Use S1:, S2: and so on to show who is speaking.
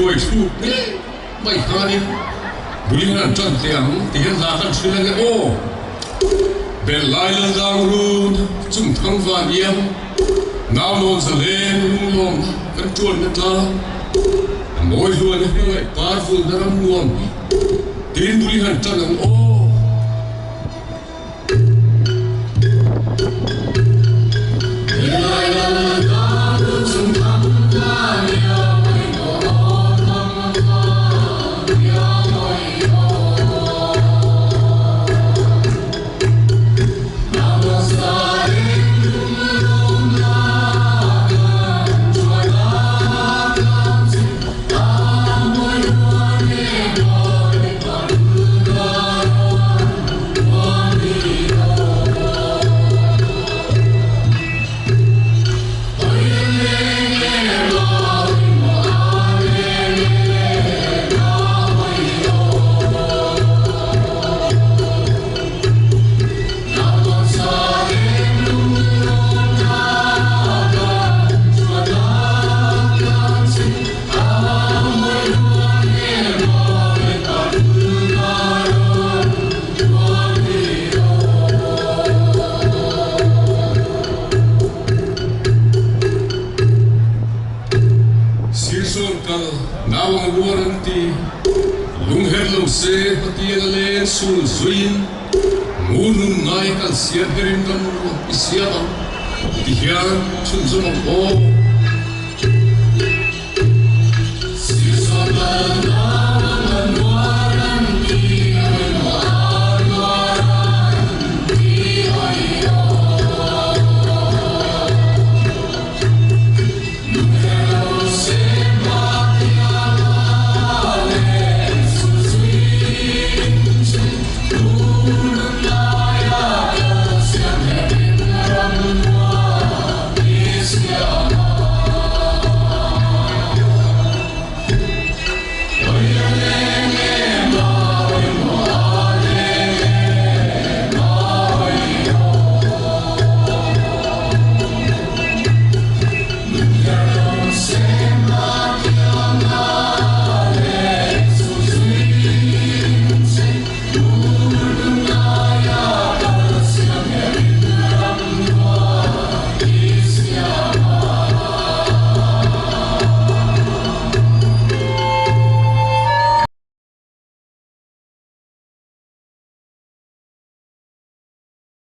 S1: đuổi chụp mày ha đi buli là chọn tiếng tiếng ra các chuyện là ô bên lại là giang luôn chúng thăng vạn yếm nào nôn giờ lên lung lom các chuồn đất la mỗi ruộng này ba phương đã làm luôn tiếng buli là chọn là ô sul suin munun ngai kan sia herin kan isia kan dihian chun zum o si sa